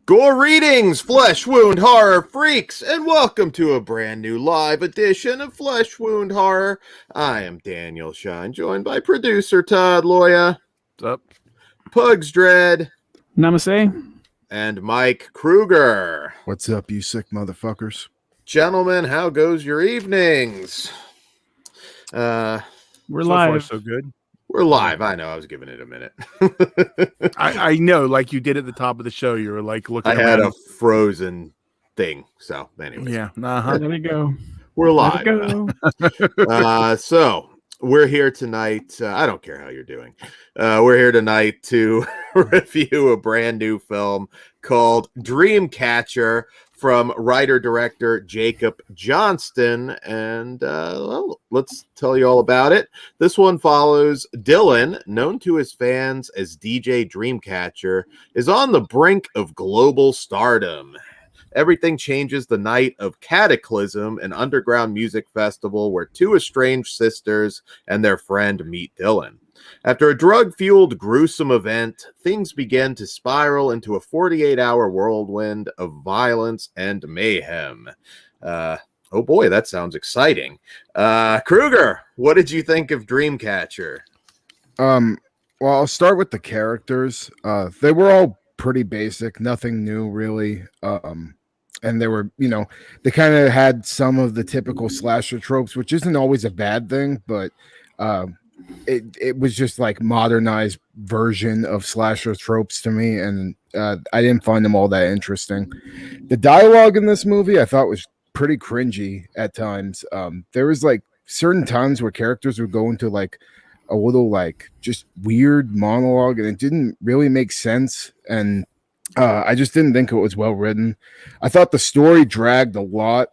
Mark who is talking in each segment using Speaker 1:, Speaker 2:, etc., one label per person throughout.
Speaker 1: Gore readings, flesh wound horror freaks, and welcome to a brand new live edition of Flesh Wound Horror. I am Daniel Shine, joined by producer Todd Loya.
Speaker 2: What's up?
Speaker 1: Pugs Dread.
Speaker 3: Namaste.
Speaker 1: And Mike Kruger.
Speaker 4: What's up, you sick motherfuckers?
Speaker 1: Gentlemen, how goes your evenings?
Speaker 3: We're
Speaker 2: So
Speaker 3: live.
Speaker 2: far, so good.
Speaker 1: We're live. I know. I was giving it a minute.
Speaker 2: I know, like you did at the top of the show. You were like looking.
Speaker 1: I had
Speaker 2: around.
Speaker 1: a frozen thing. So, anyway.
Speaker 2: Yeah.
Speaker 3: There we go.
Speaker 1: We're
Speaker 3: There
Speaker 1: live.
Speaker 3: we go.
Speaker 1: So we're here tonight. I don't care how you're doing. We're here tonight to review a brand new film called Dreamcatcher from writer-director Jacob Johnston. And well, let's tell you all about it. This one follows Dylan, known to his fans as DJ Dreamcatcher, is on the brink of global stardom. Everything changes the night of Cataclysm, an underground music festival where two estranged sisters and their friend meet Dylan. After a drug-fueled, gruesome event, things begin to spiral into a 48-hour whirlwind of violence and mayhem. Oh boy, that sounds exciting. Kruger, what did you think of Dreamcatcher?
Speaker 4: Well, I'll start with the characters. They were all pretty basic, nothing new really. And they were, they kind of had some of the typical slasher tropes, which isn't always a bad thing, but it was just like modernized version of slasher tropes to me, and I didn't find them all that interesting. The dialogue in this movie I thought was pretty cringy at times. There was like certain times where characters would go into like a little like just weird monologue, and it didn't really make sense, and I just didn't think it was well written. I thought the story dragged a lot,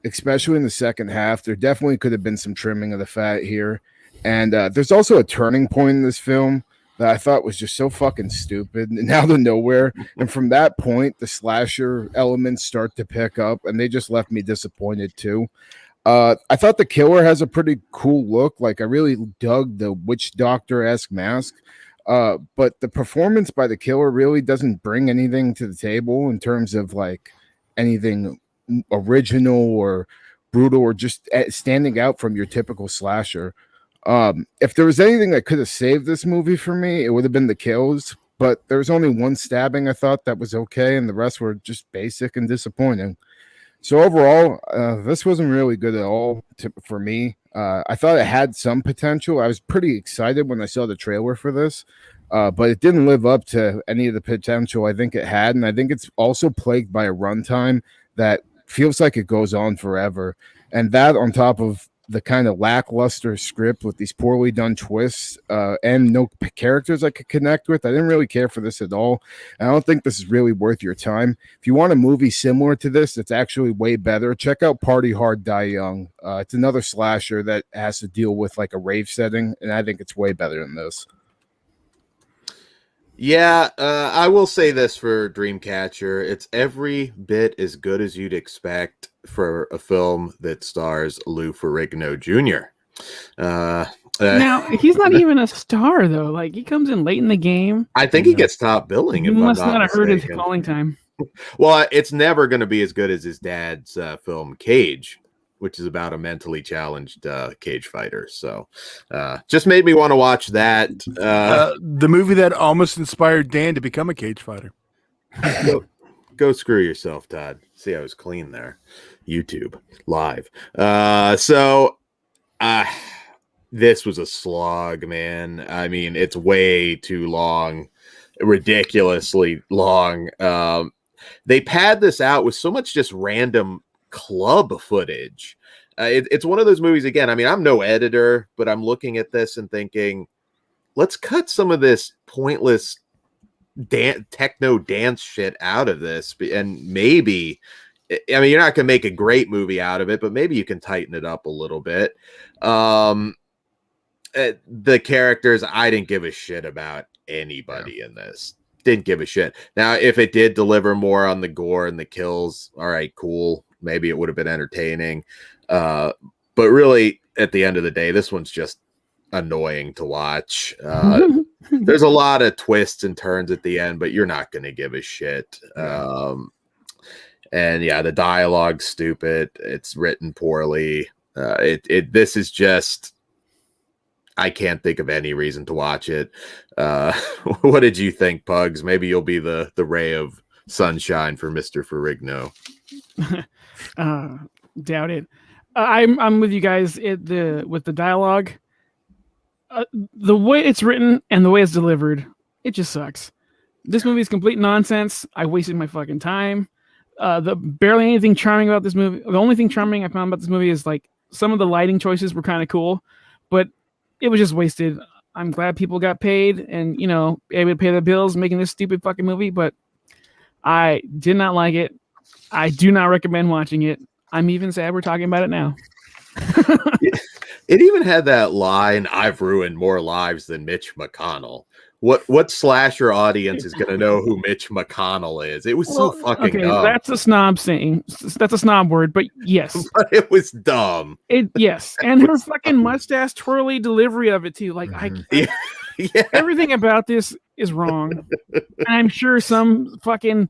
Speaker 4: especially in the second half. There definitely could have been some trimming of the fat here. And there's also a turning point in this film that I thought was just so fucking stupid and out of nowhere. And from that point, the slasher elements start to pick up, and they just left me disappointed too. I thought the killer has a pretty cool look. Like, I really dug the witch doctor-esque mask. But the performance by the killer really doesn't bring anything to the table in terms of like anything original or brutal or just standing out from your typical slasher. If there was anything that could have saved this movie for me, it would have been the kills, but there was only one stabbing I thought that was okay, and the rest were just basic and disappointing. So overall, this wasn't really good at all for me. I thought it had some potential. I was pretty excited when I saw the trailer for this, but it didn't live up to any of the potential I think it had, and I think it's also plagued by a runtime that feels like it goes on forever, and that on top of the kind of lackluster script with these poorly done twists and no characters I could connect with. I didn't really care for this at all. I don't think this is really worth your time. If you want a movie similar to this, it's actually way better. Check out Party Hard, Die Young. It's another slasher that has to deal with like a rave setting, and I think it's way better than this.
Speaker 1: Yeah, I will say this for Dreamcatcher. It's every bit as good as you'd expect for a film that stars Lou Ferrigno Jr.
Speaker 3: Now, he's not even a star, though. Like, he comes in late in the game.
Speaker 1: I think he gets top billing.
Speaker 3: You
Speaker 1: If
Speaker 3: must
Speaker 1: I'm
Speaker 3: not have heard his
Speaker 1: mistaken.
Speaker 3: calling time.
Speaker 1: Well, it's never going to be as good as his dad's film Cage, which is about a mentally challenged cage fighter. So just made me want to watch that.
Speaker 2: The movie that almost inspired Dan to become a cage fighter.
Speaker 1: Go screw yourself, Todd. See, I was clean there. YouTube live. This was a slog, man. I mean, it's way too long, ridiculously long. They pad this out with so much just random club footage. It's one of those movies, again, I mean, I'm no editor, but I'm looking at this and thinking, let's cut some of this pointless techno dance shit out of this, and maybe, I mean, you're not gonna make a great movie out of it, but maybe you can tighten it up a little bit. The characters, I didn't give a shit about anybody in this. Didn't give a shit. Now, if it did deliver more on the gore and the kills, all right, cool, maybe it would have been entertaining. But really, at the end of the day, this one's just annoying to watch. there's a lot of twists and turns at the end, but you're not going to give a shit. And yeah, the dialogue's stupid. It's written poorly. This is just, I can't think of any reason to watch it. What did you think, Pugs? Maybe you'll be the ray of sunshine for Mr. Ferrigno.
Speaker 3: Doubt it. I'm with you guys. With the dialogue, the way it's written and the way it's delivered, it just sucks. This movie is complete nonsense. I wasted my fucking time. The barely anything charming about this movie. The only thing charming I found about this movie is like some of the lighting choices were kind of cool, but it was just wasted. I'm glad people got paid and able to pay their bills making this stupid fucking movie, but I did not like it. I do not recommend watching it. I'm even sad we're talking about it now.
Speaker 1: It even had that line, "I've ruined more lives than Mitch McConnell." What slasher audience is going to know who Mitch McConnell is? It was so fucking dumb.
Speaker 3: That's a snob saying. That's a snob word, but yes.
Speaker 1: But it was dumb.
Speaker 3: Yes. And her fucking mustache twirly delivery of it too. Like everything about this is wrong. And I'm sure some fucking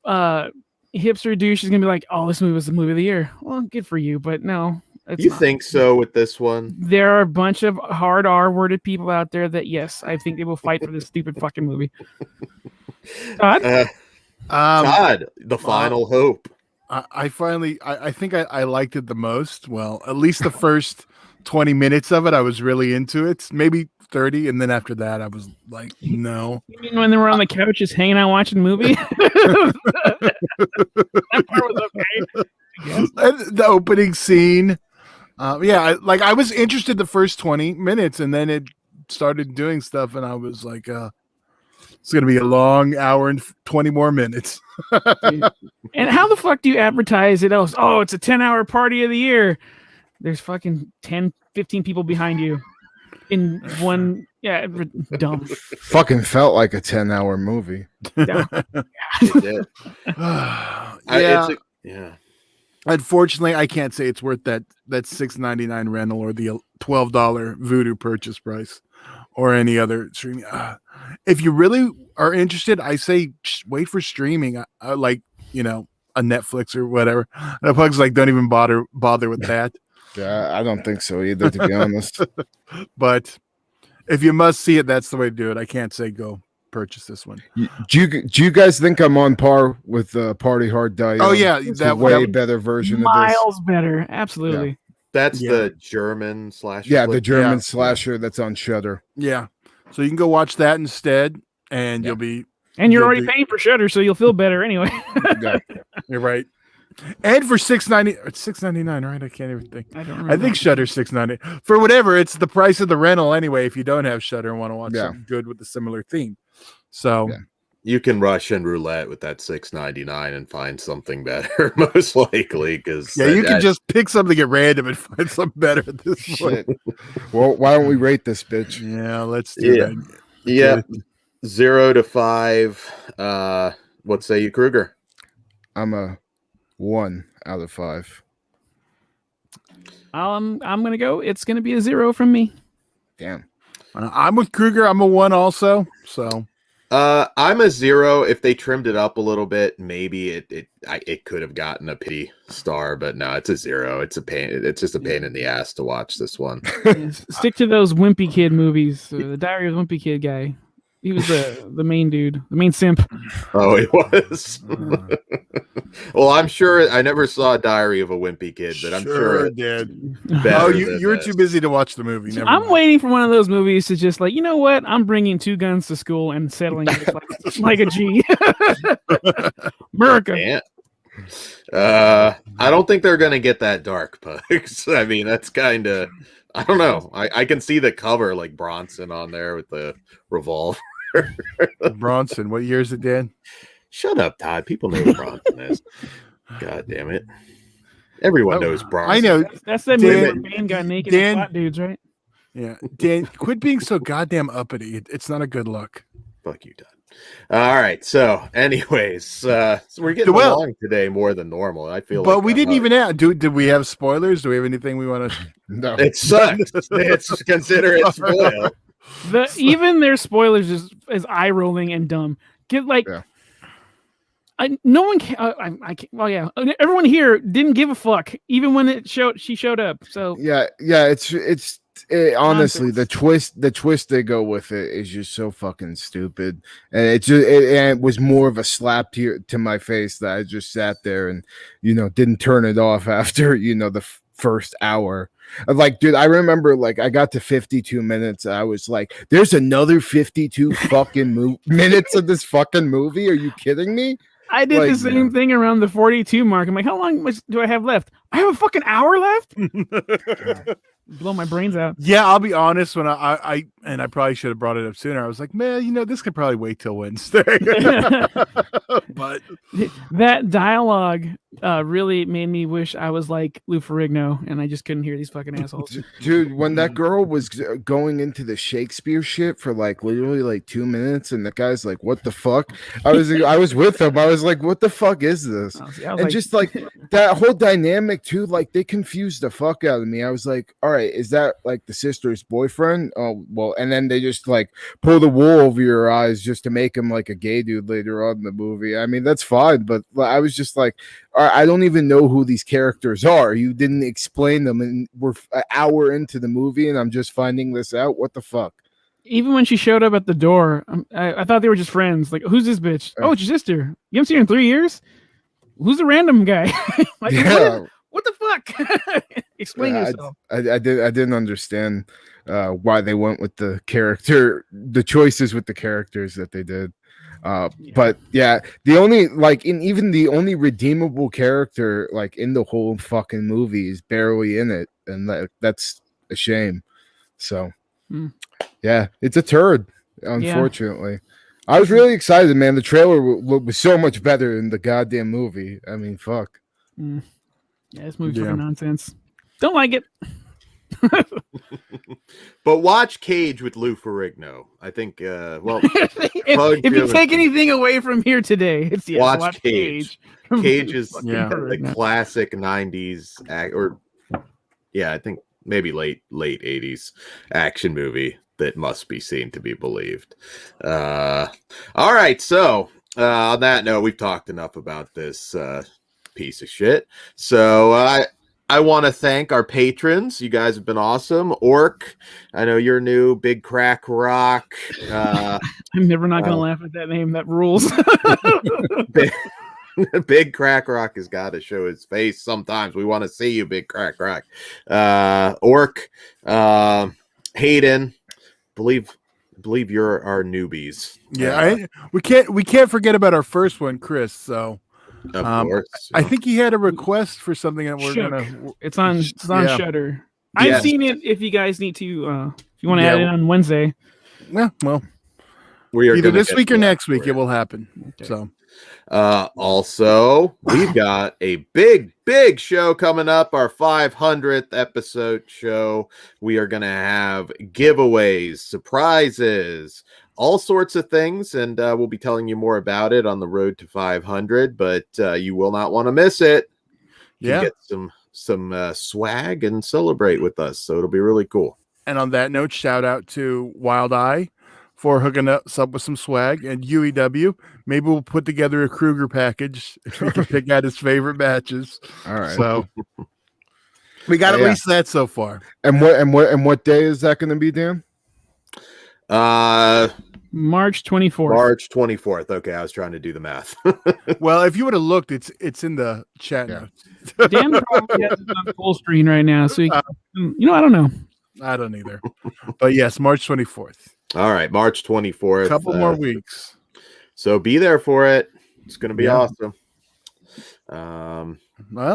Speaker 3: hipster douche is going to be like, "Oh, this movie was the movie of the year." Well, good for you, but no.
Speaker 1: You think so with this one?
Speaker 3: There are a bunch of hard R-worded people out there that, yes, I think they will fight for this stupid fucking movie. Todd?
Speaker 1: Todd, the final hope.
Speaker 2: I think I liked it the most. Well, at least the first 20 minutes of it, I was really into it. Maybe 30, and then after that, I was like, no. You
Speaker 3: mean when they were on the couch just hanging out watching a movie? That part was okay.
Speaker 2: And the opening scene. I was interested the first 20 minutes, and then it started doing stuff, and I was like, it's going to be a long hour and 20 more minutes.
Speaker 3: And how the fuck do you advertise it else? Oh, it's a 10-hour party of the year. There's fucking 10, 15 people behind you in one. Yeah, dumb.
Speaker 4: Fucking felt like a 10-hour movie.
Speaker 1: It did. Yeah.
Speaker 2: Unfortunately, I can't say it's worth that $6.99 rental or the $12 Vudu purchase price or any other streaming. If you really are interested, I say wait for streaming, like a Netflix or whatever. The Pugs don't even bother with that.
Speaker 4: Yeah, I don't think so either, to be honest.
Speaker 2: But if you must see it, that's the way to do it. I can't say go purchase this one.
Speaker 4: Do you guys think I'm on par with Party Hard Die?
Speaker 2: Oh yeah,
Speaker 4: that way better version of this.
Speaker 3: Miles better, absolutely.
Speaker 4: Yeah.
Speaker 1: That's the German slasher.
Speaker 4: Yeah, the German slasher that's on Shudder.
Speaker 2: Yeah, so you can go watch that instead, and you'll
Speaker 3: you're already paying for Shudder, so you'll feel better anyway.
Speaker 2: Yeah, you're right. And for $6.99, right? I can't even think.
Speaker 3: I don't remember.
Speaker 2: I think Shudder's $6.99 for whatever. It's the price of the rental anyway. If you don't have Shudder and want to watch something good with a similar theme, so
Speaker 1: you can Russian roulette with that $6.99 and find something better, most likely. Because
Speaker 2: you can just pick something at random and find something better at this point.
Speaker 4: Well, why don't we rate this bitch?
Speaker 2: Yeah, let's do that.
Speaker 1: Yeah, 0 to 5. What say you, Kruger?
Speaker 4: I'm a 1 out of 5.
Speaker 3: I'm gonna go. It's gonna be a 0 from me.
Speaker 4: Damn.
Speaker 2: I'm with Kruger. I'm a 1 also. So
Speaker 1: I'm a 0. If they trimmed it up a little bit, maybe it could have gotten a pity star, but no, it's a 0. It's a pain. It's just a pain in the ass to watch this one.
Speaker 3: Stick to those Wimpy Kid movies. The Diary of the Wimpy Kid guy. He was the main dude, the main simp.
Speaker 1: Oh, he was. Well, I'm sure I never saw Diary of a Wimpy Kid, but I'm sure
Speaker 2: it did. Oh, you were too busy to watch the movie. Never
Speaker 3: I'm
Speaker 2: mind.
Speaker 3: waiting for one of those movies to just you know what? I'm bringing 2 guns to school and settling it like a G. America.
Speaker 1: Yeah. I don't think they're gonna get that dark, Pugs. I mean, that's kind of. I don't know. I can see the cover like Bronson on there with the revolver.
Speaker 2: Bronson, what year is it, Dan?
Speaker 1: Shut up, Todd. People know who Bronson is. God damn it. Everyone knows Bronson.
Speaker 2: I know.
Speaker 3: That's that movie where Bane got naked and flat dudes, right?
Speaker 2: Yeah. Dan, quit being so goddamn uppity. It's not a good look.
Speaker 1: Fuck you, Todd. All right. So, anyways, so we're getting along today more than normal. I feel
Speaker 2: but we didn't even add. Did we have spoilers? Do we have anything we want to?
Speaker 4: No.
Speaker 1: It sucks. Consider it spoiled.
Speaker 3: Even their spoilers is eye rolling and dumb. Get like.
Speaker 4: Yeah.
Speaker 3: No one can. I can't. Well, yeah. Everyone here didn't give a fuck, even when she showed up. So
Speaker 4: Yeah, honestly, the twist they go with it is just so fucking stupid, and it was more of a slap to my face that I just sat there and didn't turn it off after the first hour. Like, dude, I remember like I got to 52 minutes. I was like, "There's another 52 fucking minutes of this fucking movie? Are you kidding me?"
Speaker 3: I did the same thing around the 42 mark. I'm like, how long do I have left? I have a fucking hour left? Blow my brains out.
Speaker 2: Yeah, I'll be honest. When I probably should have brought it up sooner. I was like, man, this could probably wait till Wednesday. But
Speaker 3: that dialogue really made me wish I was like Lou Ferrigno, and I just couldn't hear these fucking assholes.
Speaker 4: Dude, when that girl was going into the Shakespeare shit for like literally like 2 minutes, and the guy's like, "What the fuck?" I was with him. I was like, "What the fuck is this?" And just like that whole dynamic too, like they confused the fuck out of me. I was like, "All right, is that like the sister's boyfriend?" Oh well, and then they just like pull the wool over your eyes just to make him like a gay dude later on in the movie. I mean, that's fine, but I was just like, I don't even know who these characters are. You didn't explain them, and we're an hour into the movie, and I'm just finding this out. What the fuck?
Speaker 3: Even when she showed up at the door, I thought they were just friends. Like, who's this bitch? Oh, it's your sister. You haven't seen her in 3 years? Who's the random guy? Like,
Speaker 4: yeah.
Speaker 3: What the fuck? Explain yourself.
Speaker 4: I didn't understand why they went with the choices with the characters that they did. But yeah, the only even the only redeemable character like in the whole fucking movie is barely in it, and that's a shame. So yeah, it's a turd, unfortunately. I was really excited, man. The trailer was so much better than the goddamn movie. I mean, fuck.
Speaker 3: Yeah, this movie's fucking nonsense. Don't like it.
Speaker 1: But watch Cage with Lou Ferrigno. I think,
Speaker 3: if you take anything away from here today, it's watch Cage.
Speaker 1: Cage is the classic 90s I think maybe late 80s action movie that must be seen to be believed. All right, so on that note, we've talked enough about this piece of shit. So I want to thank our patrons. You guys have been awesome. Orc, I know you're new. Big Crack Rock.
Speaker 3: I'm never not going to laugh at that name. That rules.
Speaker 1: Big Crack Rock has got to show his face sometimes. We want to see you, Big Crack Rock. Orc, Hayden, believe you're our newbies.
Speaker 2: Yeah, we can't forget about our first one, Chris. So.
Speaker 1: Of course.
Speaker 2: I think he had a request for something that we're
Speaker 3: Shook.
Speaker 2: gonna.
Speaker 3: It's on Shudder. I've seen it. If you guys need to, if you want to add it on Wednesday.
Speaker 2: Yeah, well,
Speaker 1: we are
Speaker 2: either this week or next week. It will happen. Okay. So,
Speaker 1: also, we've got a big show coming up. Our 500th episode show. We are gonna have giveaways, surprises, all sorts of things, and we'll be telling you more about it on the road to 500, but you will not want to miss it. You get some swag and celebrate with us, so it'll be really cool.
Speaker 2: And on that note, shout out to Wild Eye for hooking us up with some swag, and UEW. Maybe we'll put together a Kruger package if we can pick out his favorite matches.
Speaker 4: All right,
Speaker 2: so we got at least that so far.
Speaker 4: And what day is that going to be, Dan?
Speaker 3: March 24th.
Speaker 1: March 24th. Okay, I was trying to do the math.
Speaker 2: Well, if you would have looked, it's in the chat notes.
Speaker 3: Dan probably has it on full screen right now, so I don't know.
Speaker 2: I don't either. But yes, March 24th.
Speaker 1: All right, March 24th.
Speaker 2: A couple more weeks.
Speaker 1: So be there for it. It's going to be awesome.
Speaker 2: Well,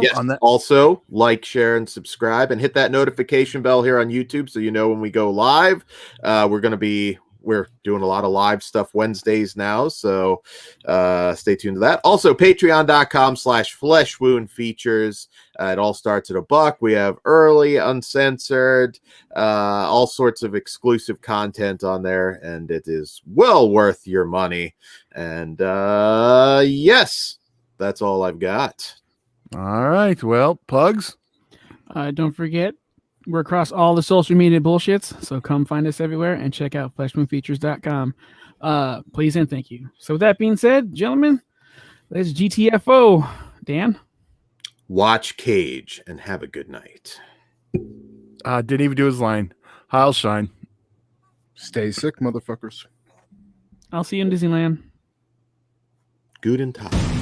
Speaker 1: yes,
Speaker 2: on that.
Speaker 1: Also, like, share, and subscribe, and hit that notification bell here on YouTube so you know when we go live. We're doing a lot of live stuff Wednesdays now, so stay tuned to that. Also, patreon.com/fleshwoundfeatures. It all starts at $1. We have early, uncensored, all sorts of exclusive content on there, and it is well worth your money. And yes, that's all I've got.
Speaker 2: All right. Well, plugs.
Speaker 3: Don't forget We're across all the social media bullshits, so come find us everywhere and check out fleshmoonfeatures.com. Please and thank you. So with that being said, gentlemen, that's GTFO. Dan?
Speaker 1: Watch Cage and have a good night.
Speaker 2: Didn't even do his line. I'll shine.
Speaker 4: Stay sick, motherfuckers.
Speaker 3: I'll see you in Disneyland.
Speaker 1: Guten Tag.